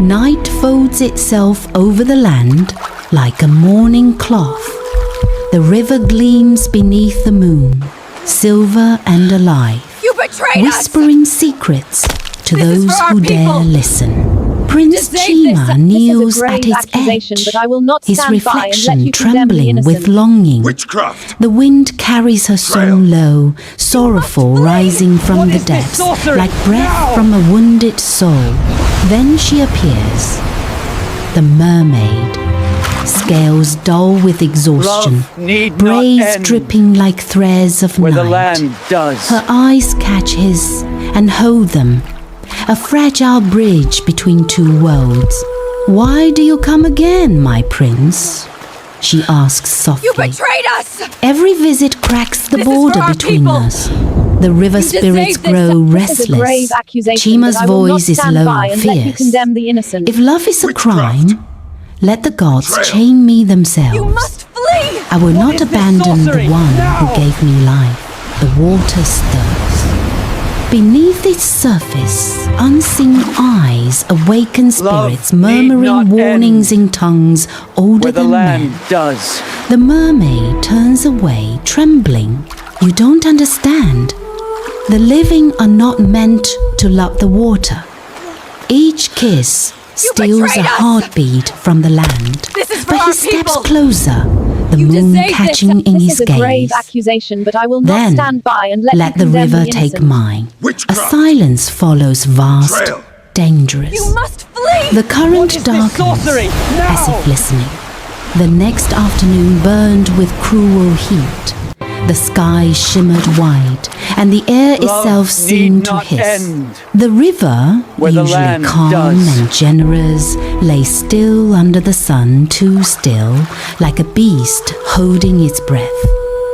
Night folds itself over the land like a mourning cloth. The river gleams beneath the moon, silver and alive, You betrayed whispering secrets to This is those for our who dare people. listen. Prince This Chima kneels grave at its accusation, edge, but I will not his stand by and let reflection you condemn the trembling with innocent. longing. Witchcraft! The wind carries her song low, sorrowful, rising from the depths, like breath from a wounded soul. Then she appears, the mermaid, scales dull with exhaustion, Love need not braids end dripping like threads of where night. the land does. Her eyes catch his and hold them, a fragile bridge between two worlds. Why do you come again, my prince? She asks softly. You betrayed us! Every visit cracks the This is border for our between people. us. The river You spirits deserve this. grow This is a grave restless. accusation, Chima's but I will not voice is stand low by and and let you fierce. condemn the innocent. If love is a Witchcraft. crime, let the gods Betrayal. chain me themselves. You must flee! I will not is this abandon sorcery? the one Now! who gave me life. The water stirs. Beneath its surface, unseen eyes awaken spirits, need murmuring not warnings in tongues older Where the than land men. does. The mermaid turns away, trembling. You don't understand. The living are not meant to love the water. Each kiss steals a betrayed us. heartbeat from the land. This is for But our he steps people. closer, the You moon deserve this. catching in This his is a grave gaze. accusation, but I will not Then stand by and let let you the condemn river the take innocent. mine. A Witchcraft! silence follows, vast, Betrayal. dangerous. You must flee! The current is this darkens, sorcery? as Now! if listening. The next afternoon burned with cruel heat. The sky shimmered white, and the air Love itself need seemed to not hiss. end The river, where the usually land calm does. and generous, lay still under the sun, too still, like a beast holding its breath.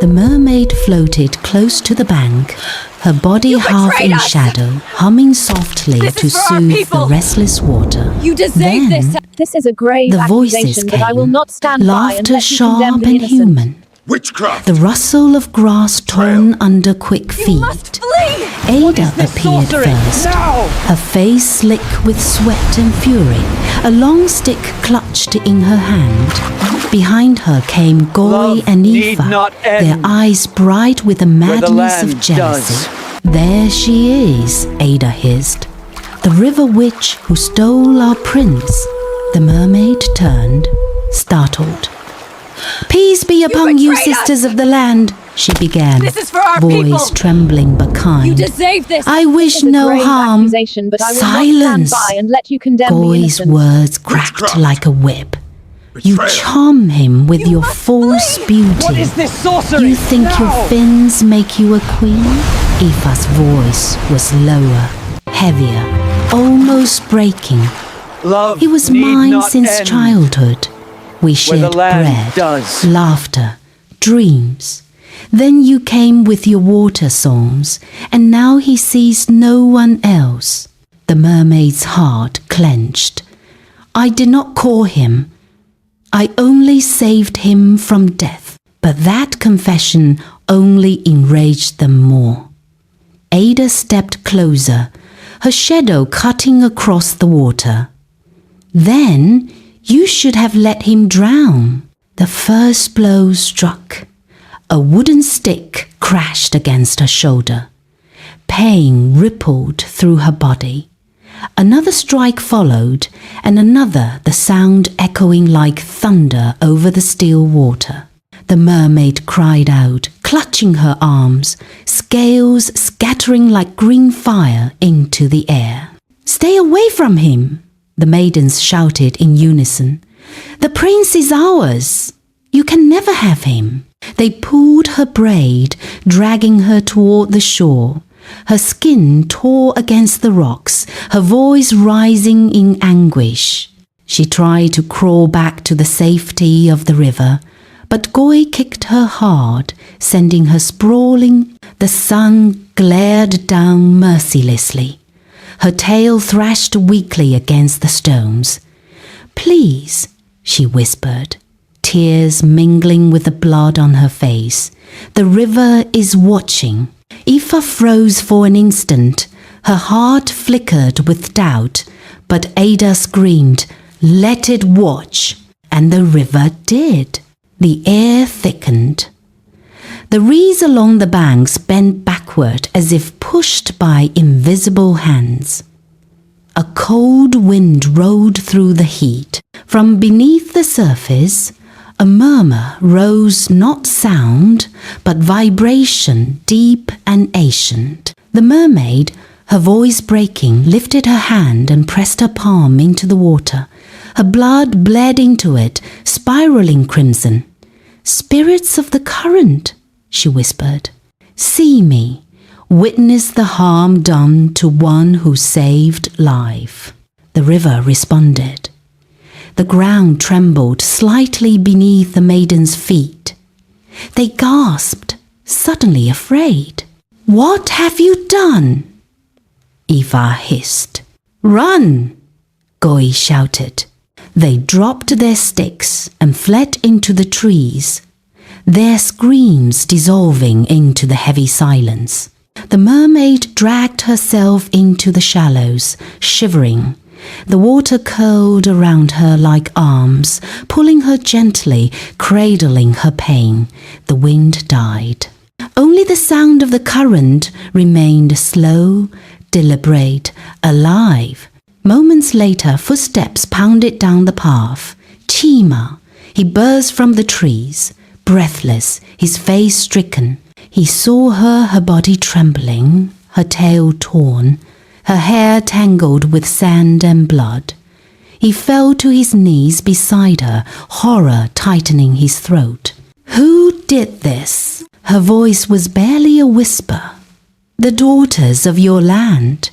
The mermaid floated close to the bank, her body half betrayed in us. shadow, humming softly This to is for our soothe the people. restless water. You deserve Then this! This is a grave the voices accusation, came, but I will not stand by and laughter let you condemn sharp the and innocent. human. Witchcraft! The rustle of grass torn under quick You must feet. flee! Ada This appeared sorcery! first, Now! her face slick with sweat and fury, a long stick clutched in her hand. Behind her came Goy Love and need Aoife, not their end eyes bright with the where the madness of land jealousy. does. There she is, Ada hissed. The river witch who stole our prince. The mermaid turned, startled. Peace be upon you, betrayed us. sisters of the land, she began, This is for our voice people. trembling but kind. You deserve this! I wish This is a no grave harm. accusation, but I will Silence. not stand by and let you condemn the Goy's innocent. words cracked Witchcraft. like a whip. You Betrayal. charm him with your must false flee. beauty. What is this sorcery? You think your Now! fins make you a queen? Aoife's voice was lower, heavier, almost breaking. Love He was need mine not since end childhood. We where shared the land bread, does. laughter, dreams. Then you came with your water songs, and now he sees no one else. The mermaid's heart clenched. I did not call him. I only saved him from death. But that confession only enraged them more. Ada stepped closer, her shadow cutting across the water. Then you should have let him drown. The first blow struck. A wooden stick crashed against her shoulder. Pain rippled through her body. Another strike followed, and another, the sound echoing like thunder over the still water. The mermaid cried out, clutching her arms, scales scattering like green fire into the air. Stay away from him, the maidens shouted in unison. The prince is ours. You can never have him. They pulled her braid, dragging her toward the shore. Her skin tore against the rocks, her voice rising in anguish. She tried to crawl back to the safety of the river, but Goy kicked her hard, sending her sprawling. The sun glared down mercilessly. Her tail thrashed weakly against the stones. Please, she whispered, tears mingling with the blood on her face. The river is watching. Aoife froze for an instant. Her heart flickered with doubt, But Ada screamed, "Let it watch," and the river did. The air thickened. The reeds along the banks bent backward as if pushed by invisible hands. A cold wind rolled through the heat. From beneath the surface, a murmur rose, not sound, but vibration, deep and ancient. The mermaid, her voice breaking, lifted her hand and pressed her palm into the water. Her blood bled into it, spiraling crimson. "Spirits of the current," she whispered, "see me, witness the harm done to one who saved life." The river responded. The ground trembled slightly beneath the maiden's feet. They gasped, suddenly afraid. "What have you done?" Eva hissed. "Run!" Goi shouted. They dropped their sticks and fled into the trees, their screams dissolving into the heavy silence. The mermaid dragged herself into the shallows, shivering. The water curled around her like arms, pulling her gently, cradling her pain. The wind died. Only the sound of the current remained slow, deliberate, alive. Moments later, footsteps pounded down the path. Chima! He burst from the trees, breathless, his face stricken. He saw her body trembling, her tail torn, her hair tangled with sand and blood. He fell to his knees beside her, horror tightening his throat. "Who did this?" Her voice was barely a whisper. "The daughters of your land.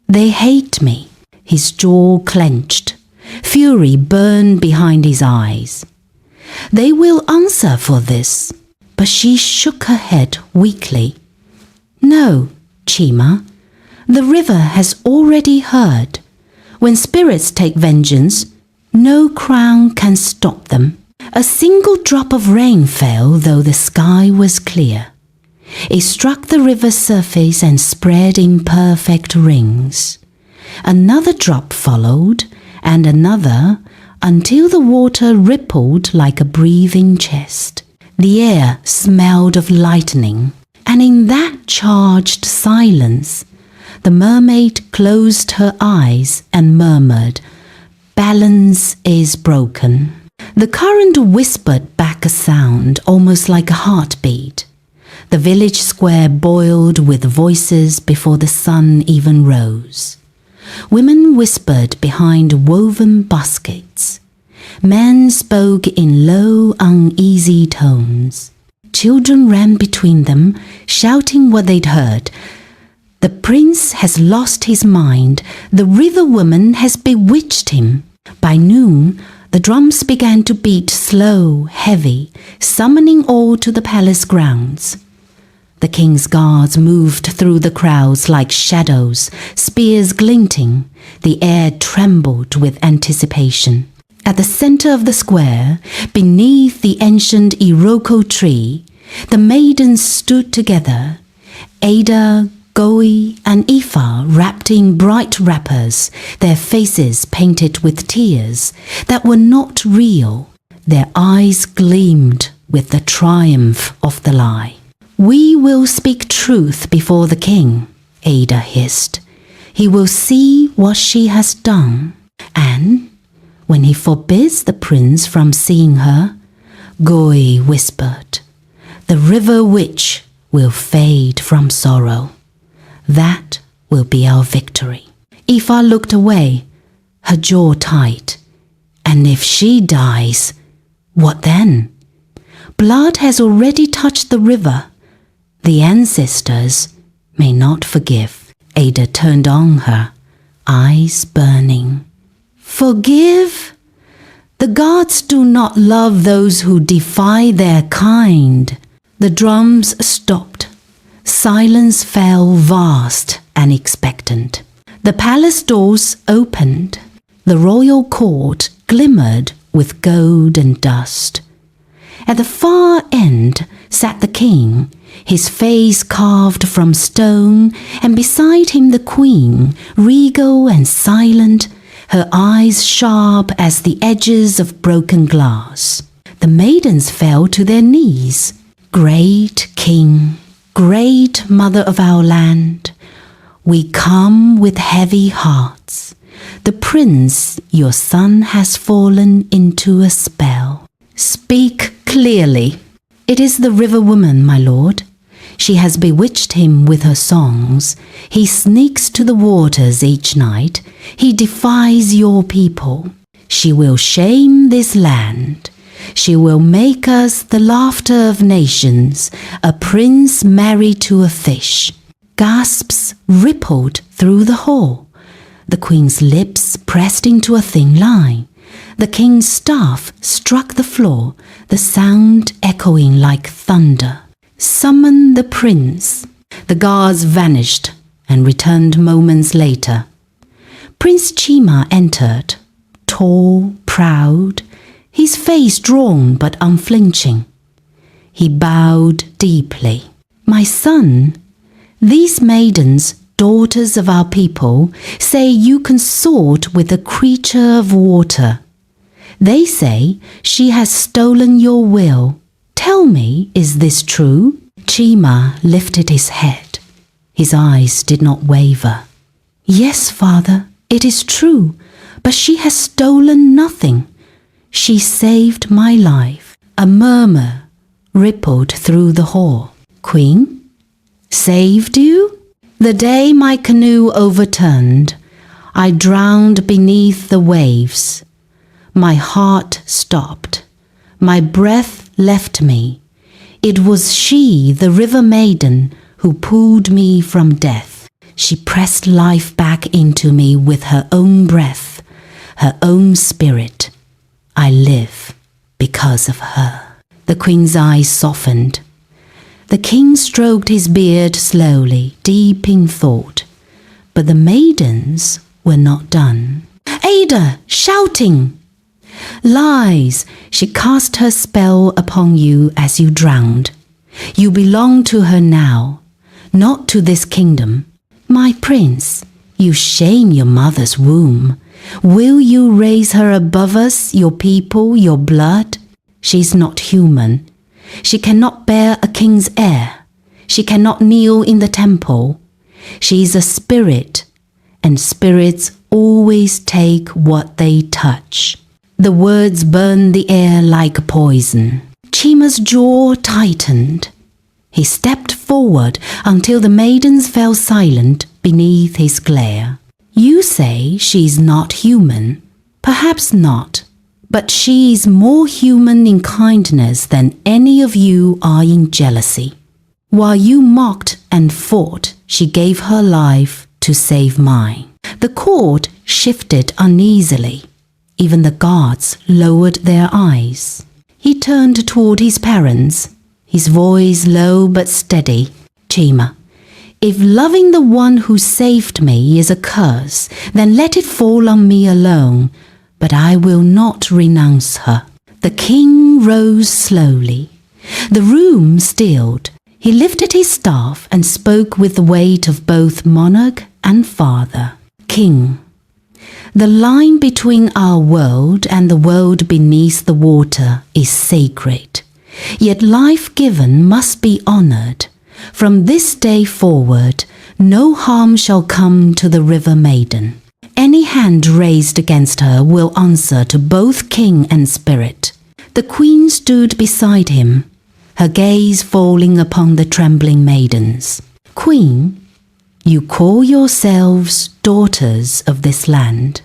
They hate me." His jaw clenched. Fury burned behind his eyes. "They will answer for this." But she shook her head weakly. "No, Chima. The river has already heard. When spirits take vengeance, no crown can stop them." A single drop of rain fell, though the sky was clear. It struck the river's surface and spread in perfect rings. Another drop followed, and another, until the water rippled like a breathing chest. The air smelled of lightning, and in that charged silence, the mermaid closed her eyes and murmured, "Balance is broken." The current whispered back a sound almost like a heartbeat. The village square boiled with voices before the sun even rose. Women whispered behind woven baskets. Men spoke in low, uneasy tones. Children ran between them, shouting what they'd heard. "The prince has lost his mind. The river woman has bewitched him." By noon, the drums began to beat slow, heavy, summoning all to the palace grounds. The king's guards moved through the crowds like shadows, spears glinting. The air trembled with anticipation. At the center of the square, beneath the ancient iroko tree, the maidens stood together. Ada, Goi, and Ifa wrapped in bright wrappers, their faces painted with tears that were not real. Their eyes gleamed with the triumph of the lie. "We will speak truth before the king," Ada hissed. "He will see what she has done. And when he forbids the prince from seeing her," Goi whispered, "the river witch will fade from sorrow. That will be our victory." Ifa looked away, her jaw tight. "And if she dies, what then? Blood has already touched the river. The ancestors may not forgive." Ada turned on her, eyes burning. "Forgive? The gods do not love those who defy their kind." The drums stopped. Silence fell vast and expectant. The palace doors opened. The royal court glimmered with gold and dust. At the far end sat the king, his face carved from stone, and beside him the queen, regal and silent, her eyes sharp as the edges of broken glass. The maidens fell to their knees. Great King, great Mother of our land, we come with heavy hearts. The prince, your son, has fallen into a spell. Speak clearly. It is the river woman, my lord. She has bewitched him with her songs. He sneaks to the waters each night. He defies your people. She will shame this land. She will make us the laughter of nations, a prince married to a fish. Gasps rippled through the hall. The queen's lips pressed into a thin line. The king's staff struck the floor, the sound echoing like thunder. Summon the prince. The guards vanished and returned moments later. Prince Chima entered, tall, proud, his face drawn but unflinching. He bowed deeply. My son, these maidens, daughters of our people, say you consort with a creature of water. They say she has stolen your will. Tell me, is this true? Chima lifted his head. His eyes did not waver. Yes, father, it is true, but she has stolen nothing. She saved my life. A murmur rippled through the hall. Queen, saved you? The day my canoe overturned, I drowned beneath the waves. My heart stopped. My breath left me. It was she, the river maiden, who pulled me from death. She pressed life back into me with her own breath, her own spirit. I live because of her. The queen's eyes softened. The king stroked his beard slowly, deep in thought. But the maidens were not done. Ada, shouting! Lies! She cast her spell upon you as you drowned. You belong to her now, not to this kingdom. My prince, you shame your mother's womb. Will you raise her above us, your people, your blood? She's not human. She cannot bear a king's heir. She cannot kneel in the temple. She is a spirit, and spirits always take what they touch. The words burned the air like poison. Chima's jaw tightened. He stepped forward until the maidens fell silent beneath his glare. You say she's not human. Perhaps not. But she is more human in kindness than any of you are in jealousy. While you mocked and fought, she gave her life to save mine. The court shifted uneasily. Even the guards lowered their eyes. He turned toward his parents, his voice low but steady. Chima, if loving the one who saved me is a curse, then let it fall on me alone. But I will not renounce her. The king rose slowly. The room stilled. He lifted his staff and spoke with the weight of both monarch and father. King, the line between our world and the world beneath the water is sacred. Yet life given must be honored. From this day forward, no harm shall come to the river maiden. Any hand raised against her will answer to both king and spirit. The queen stood beside him, her gaze falling upon the trembling maidens. Queen, you call yourselves daughters of this land.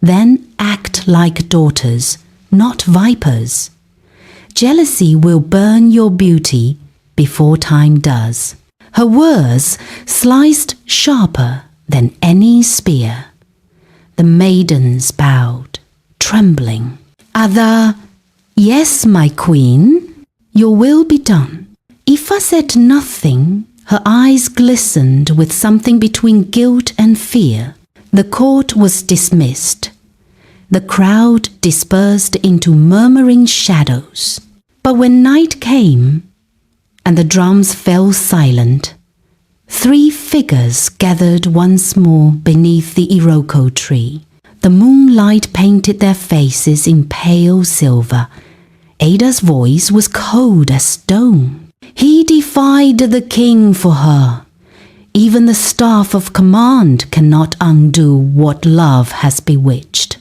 Then act like daughters, not vipers. Jealousy will burn your beauty before time does. Her words sliced sharper than any spear. The maidens bowed, trembling. Ada, yes, my queen, your will be done. Ifa said nothing. Her eyes glistened with something between guilt and fear. The court was dismissed. The crowd dispersed into murmuring shadows. But when night came and the drums fell silent, 3 figures gathered once more beneath the iroko tree. The The moonlight painted their faces in pale silver. Ada's voice was cold as stone. He defied the king for her. Even the staff of command cannot undo what love has bewitched.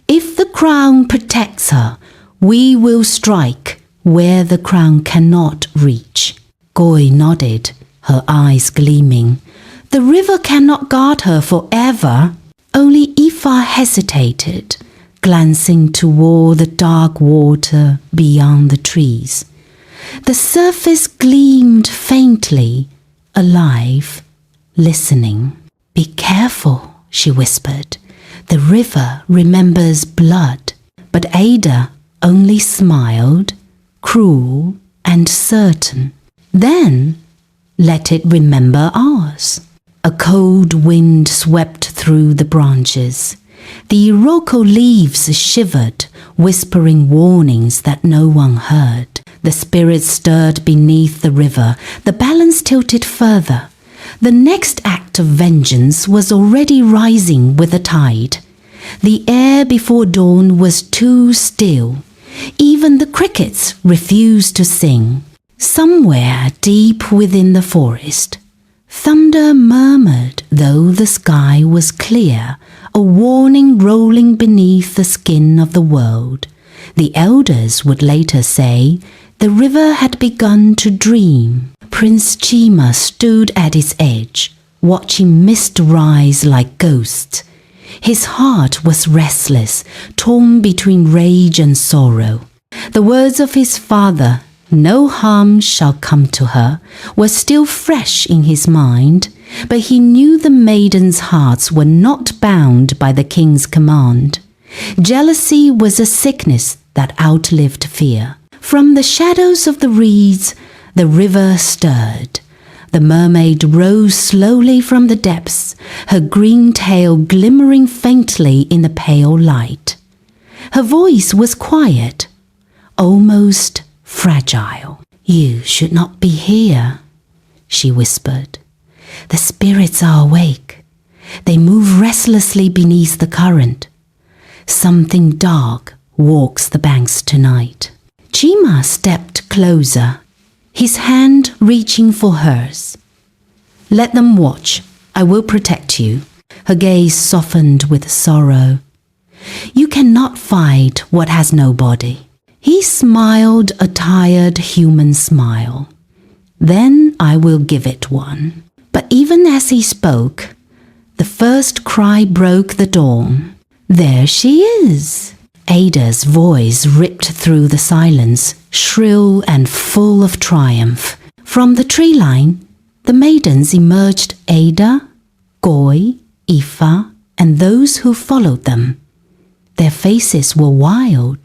If the crown protects her, we will strike where the crown cannot reach. Goi nodded, her eyes gleaming. The river cannot guard her forever. Only Ifa hesitated, glancing toward the dark water beyond the trees. The surface gleamed faintly, alive, listening. Be careful, she whispered. The river remembers blood. But Ada only smiled, cruel and certain. Then let it remember ours. A cold wind swept through the branches. The iroko leaves shivered, whispering warnings that no one heard. The spirits stirred beneath the river. The balance tilted further. The next act of vengeance was already rising with the tide. The air before dawn was too still. Even the crickets refused to sing. Somewhere deep within the forest, thunder murmured though the sky was clear, a warning rolling beneath the skin of the world. The elders would later say the river had begun to dream. Prince Chima stood at its edge, watching mist rise like ghosts. His heart was restless, torn between rage and sorrow. The words of his father, "No harm shall come to her," were still fresh in his mind, but he knew the maidens' hearts were not bound by the king's command. Jealousy was a sickness that outlived fear. From the shadows of the reeds, the river stirred. The mermaid rose slowly from the depths, her green tail glimmering faintly in the pale light. Her voice was quiet, almost fragile. "You should not be here," she whispered. "The spirits are awake. They move restlessly beneath the current. Something dark walks the banks tonight." Chima stepped closer, his hand reaching for hers. "Let them watch. I will protect you." Her gaze softened with sorrow. "You cannot fight what has no body." He smiled a tired human smile. "Then I will give it one." But even as he spoke, the first cry broke the dawn. "There she is!" Ada's voice ripped through the silence, shrill and full of triumph. From the tree line, the maidens emerged: Ada, Goi, Ifa, and those who followed them. Their faces were wild,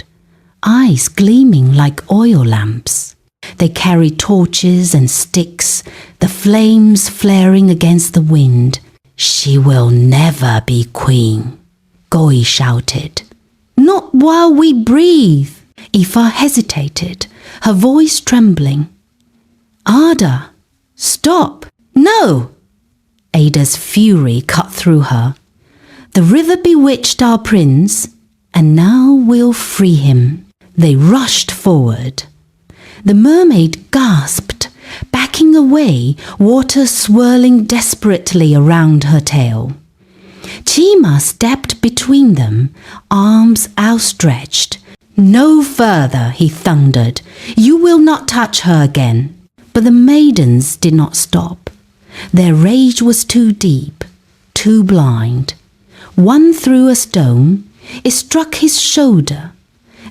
eyes gleaming like oil lamps. They carried torches and sticks, the flames flaring against the wind. "She will never be queen," Goi shouted. "Not while we breathe." Ifa hesitated, her voice trembling. "Ada, stop!" "No!" Ada's fury cut through her. "The river bewitched our prince, and now we'll free him." They rushed forward. The mermaid gasped, backing away, water swirling desperately around her tail. Chima stepped between them, arms outstretched. "No further," he thundered. "You will not touch her again." But the maidens did not stop. Their rage was too deep, too blind. One threw a stone. It struck his shoulder.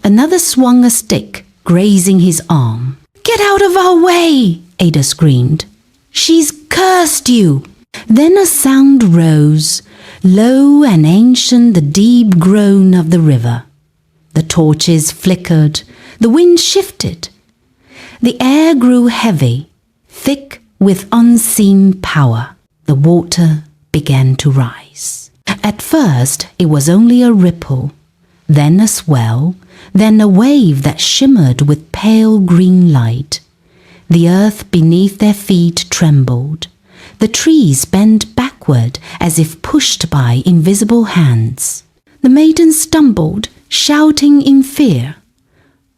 Another swung a stick, grazing his arm. "Get out of our way!" Ada screamed. "She's cursed you!" Then a sound rose, low and ancient, the deep groan of the river. The torches flickered, the wind shifted. The air grew heavy, thick with unseen power. The water began to rise. At first, it was only a ripple, then a swell, then a wave that shimmered with pale green light. The earth beneath their feet trembled. The trees bent backward as if pushed by invisible hands. The maiden stumbled, shouting in fear.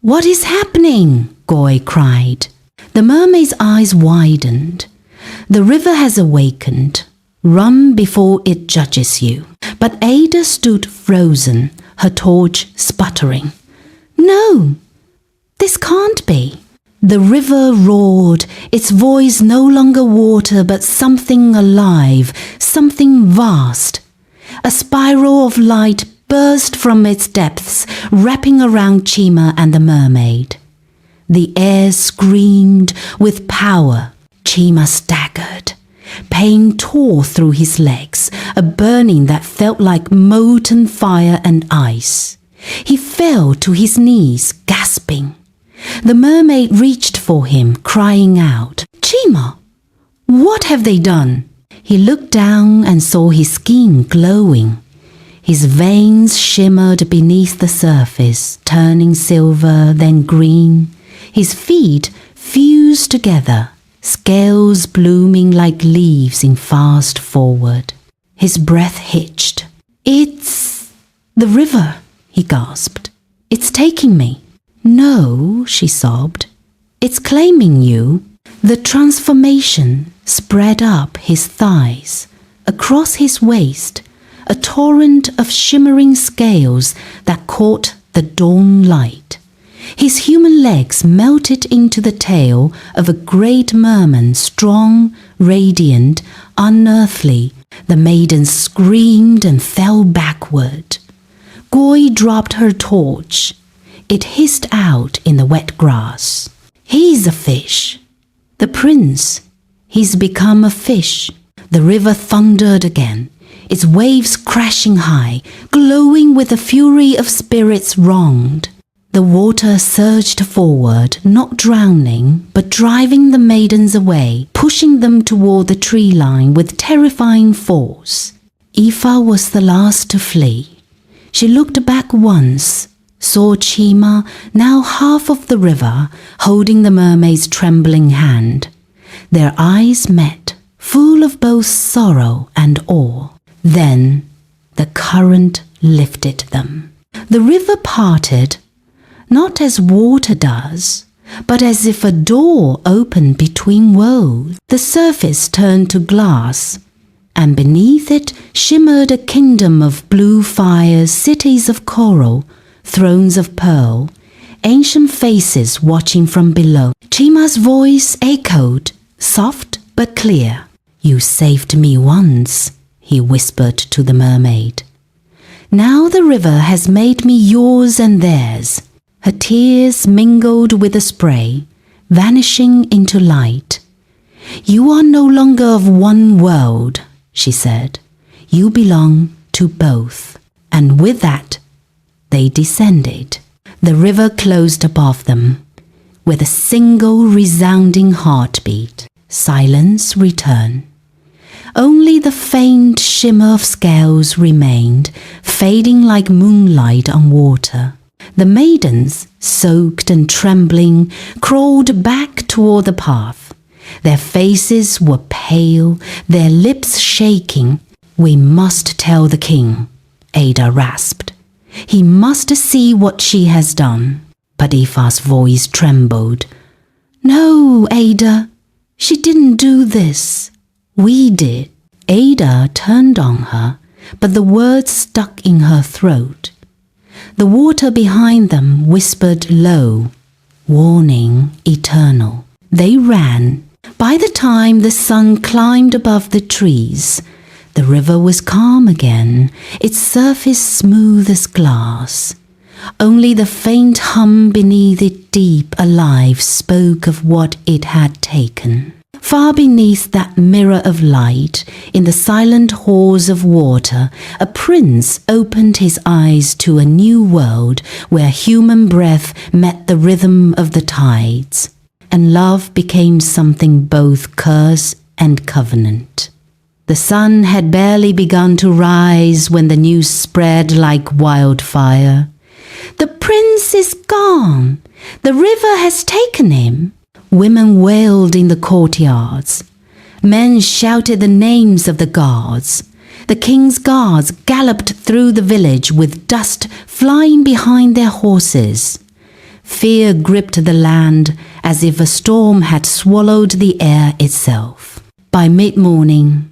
"What is happening?" Goy cried. The mermaid's eyes widened. "The river has awakened. Run before it judges you." But Ada stood frozen, her torch sputtering. "No, this can't be." The river roared, its voice no longer water but something alive, something vast. A spiral of light burst from its depths, wrapping around Chima and the mermaid. The air screamed with power. Chima staggered. Pain tore through his legs, a burning that felt like molten fire and ice. He fell to his knees, gasping. The mermaid reached for him, crying out, "Chima, what have they done?" He looked down and saw his skin glowing. His veins shimmered beneath the surface, turning silver, then green. His feet fused together, scales blooming like leaves in fast forward. His breath hitched. "It's the river," he gasped. "It's taking me." "No," she sobbed. "It's claiming you." The transformation spread up his thighs, across his waist, a torrent of shimmering scales that caught the dawn light. His human legs melted into the tail of a great merman, strong, radiant, unearthly. The maiden screamed and fell backward. Goy dropped her torch. It hissed out in the wet grass. "He's a fish." "The prince, he's become a fish." The river thundered again, its waves crashing high, glowing with the fury of spirits wronged. The water surged forward, not drowning, but driving the maidens away, pushing them toward the tree line with terrifying force. Aoife was the last to flee. She looked back once, saw Chima, now half of the river, holding the mermaid's trembling hand. Their eyes met, full of both sorrow and awe. Then the current lifted them. The river parted, not as water does, but as if a door opened between worlds. The surface turned to glass, and beneath it shimmered a kingdom of blue fires, cities of coral, thrones of pearl, ancient faces watching from below. Chima's voice echoed, soft but clear. "You saved me once," he whispered to the mermaid. "Now the river has made me yours and theirs." Her tears mingled with the spray, vanishing into light. "You are no longer of one world," she said. "You belong to both." And with that, they descended. The river closed above them. With a single resounding heartbeat, silence returned. Only the faint shimmer of scales remained, fading like moonlight on water. The maidens, soaked and trembling, crawled back toward the path. Their faces were pale, their lips shaking. "We must tell the king," Ada rasped. "He must see what she has done." But Aoife's voice trembled. "No, Ada, she didn't do this. We did." Ada turned on her, but the words stuck in her throat. The water behind them whispered low, warning eternal. They ran. By the time the sun climbed above the trees, the river was calm again, its surface smooth as glass. Only the faint hum beneath it, deep, alive, spoke of what it had taken. Far beneath that mirror of light, in the silent halls of water, a prince opened his eyes to a new world where human breath met the rhythm of the tides, and love became something both curse and covenant. The sun had barely begun to rise when the news spread like wildfire. "The prince is gone! The river has taken him!" Women wailed in the courtyards. Men shouted the names of the gods. The king's guards galloped through the village with dust flying behind their horses. Fear gripped the land as if a storm had swallowed the air itself. By mid-morning,